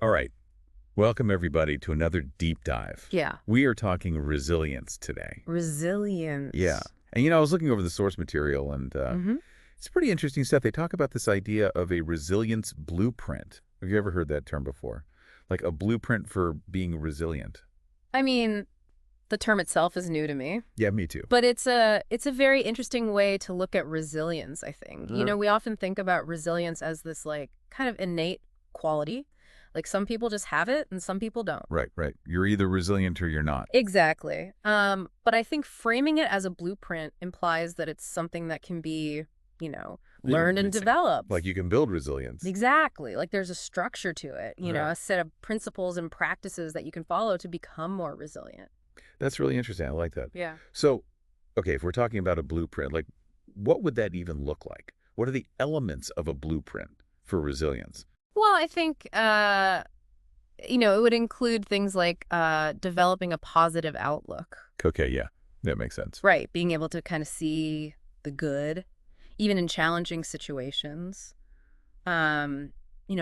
All right. Welcome, everybody, to another deep dive. Yeah. We are talking resilience today. Yeah. Resilience. And, I was looking over the source material, and hmm it's pretty interesting stuff. They talk about this idea of a resilience blueprint. Have you ever heard that term before? Like a blueprint for being resilient. I mean, the term itself is new to me, Yeah, me too. but it's a very interesting way to look at resilience, I think. Uh, We often think about resilience as this like kind of innate quality. Like some people just have it and some people don't. right, right. You're either resilient or you're not. Exactly. But I think framing it as a blueprint implies that it's something that can be, Yeah, learned and developed. like you can build resilience. Exactly. Like there's a structure to it, Yeah. a set of principles and practices that you can follow to become more resilient. That's really interesting. I like that. Yeah. So, okay, if we're talking about a blueprint, like what would that even look like? What are the elements of a blueprint for resilience? Well, I think, it would include things like developing a positive outlook, Okay, yeah, that makes sense. right? Being able to kind of see the good, even in challenging situations.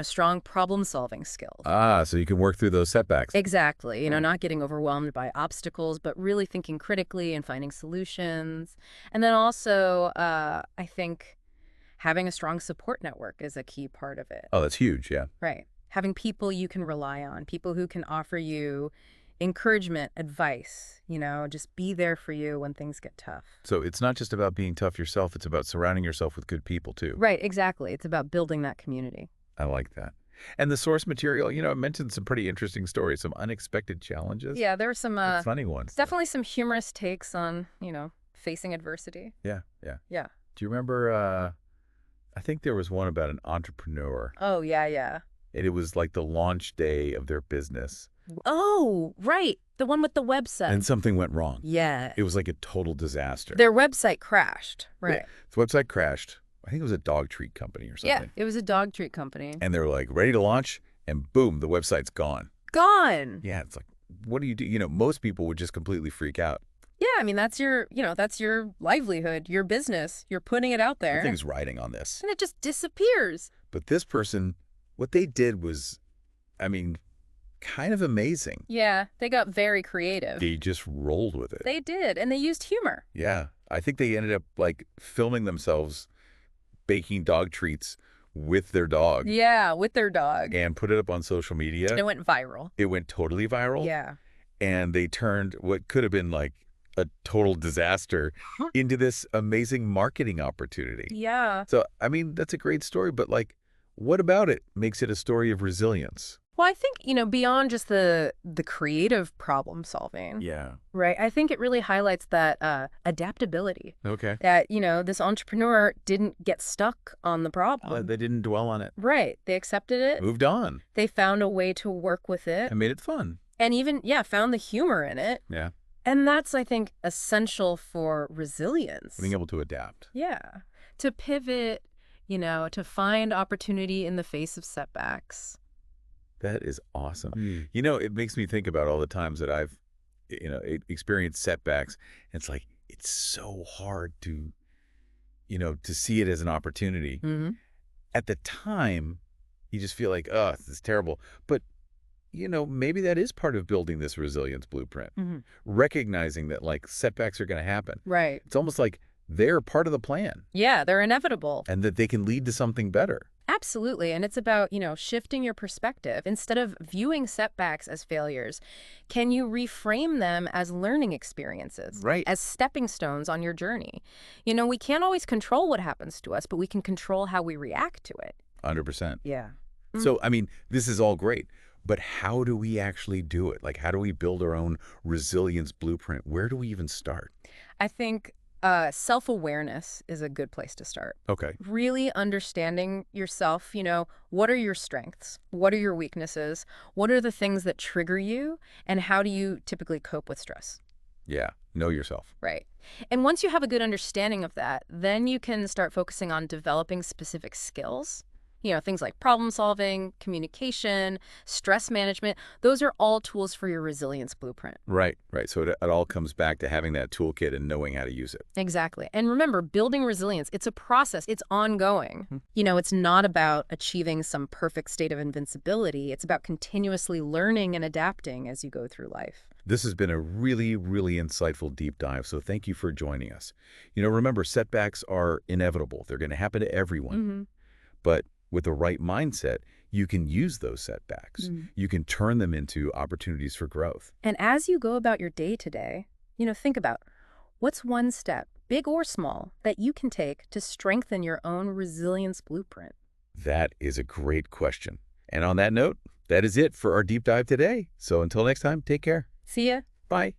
Strong problem-solving skills. Ah, so you can work through those setbacks. Exactly. Right. Not getting overwhelmed by obstacles, but really thinking critically and finding solutions. And then also, I think having a strong support network is a key part of it. Oh, that's huge, yeah. Right. Having people you can rely on, people who can offer you encouragement, advice, just be there for you when things get tough. So it's not just about being tough yourself, it's about surrounding yourself with good people too. Right, exactly. It's about building that community. I like that. And the source material, it mentioned some pretty interesting stories, some unexpected challenges. Yeah, there were some Funny ones. definitely some humorous takes on, facing adversity. Yeah, yeah. Yeah. Do you remember, I think there was one about an entrepreneur, Oh, yeah, yeah. and it was like the launch day of their business, Oh, right. The one with the website. and something went wrong. Yeah. It was like a total disaster. Their website crashed. Yeah. Right. The website crashed. I think it was a dog treat company or Yeah. something. It was a dog treat company. And they were like ready to launch, and boom, the website's gone. Gone. Yeah, it's like, what do you do? Most people would just completely freak out. Yeah, I mean, that's your livelihood, your business. You're putting it out there. Nothing's riding on this. And it just disappears. But this person, what they did was, I mean, kind of amazing. Yeah, they got very creative. They just rolled with it. They did, and they used humor. Yeah. I think they ended up like filming themselves baking dog treats with their dog Yeah, with their dog. and put it up on social media. It went viral. It went totally viral. Yeah. And they turned what could have been like a total disaster into this amazing marketing opportunity. Yeah. So, I mean, that's a great story, but like, what about it makes it a story of resilience? Well, I think, beyond just the creative problem solving, Yeah. right? I think it really highlights that adaptability. Okay. That, this entrepreneur didn't get stuck on the problem. They didn't dwell on it. Right. They accepted it. Moved on They found a way to work with it. and made it fun. And even, yeah, found the humor in it. Yeah. And that's, I think, essential for resilience. Being able to adapt. Yeah. To pivot, to find opportunity in the face of setbacks. That is awesome. It makes me think about all the times that I've, experienced setbacks. It's like, it's so hard to, to see it as an opportunity. Mm-hmm. At the time, you just feel like, oh, this is terrible. But, maybe that is part of building this resilience blueprint. Mm-hmm. Recognizing that like setbacks are going to happen. Right. It's almost like they're part of the plan Yeah, they're inevitable. and that they can lead to something better. Absolutely. And it's about, shifting your perspective. Instead of viewing setbacks as failures, can you reframe them as learning experiences? Right. As stepping stones on your journey? We can't always control what happens to us, but we can control how we react to it. 100%. Yeah. So, I mean, this is all great, but how do we actually do it? Like, how do we build our own resilience blueprint? Where do we even start? I think self-awareness is a good place to start. Okay. Really understanding yourself, what are your strengths? What are your weaknesses? What are the things that trigger you? And how do you typically cope with stress? Yeah. Know yourself. Right. And once you have a good understanding of that, then you can start focusing on developing specific skills, Things like problem solving, communication, stress management, those are all tools for your resilience blueprint. Right, right. So it all comes back to having that toolkit and knowing how to use it. Exactly. And remember, building resilience, it's a process. It's ongoing. It's not about achieving some perfect state of invincibility. It's about continuously learning and adapting as you go through life. This has been a really, really insightful deep dive, so thank you for joining us. Remember, setbacks are inevitable. They're going to happen to everyone. But with the right mindset, you can use those setbacks. You can turn them into opportunities for growth. And as you go about your day to day, think about what's one step, big or small, that you can take to strengthen your own resilience blueprint. That is a great question. And on that note, that is it for our deep dive today. So until next time, take care. See ya. Bye.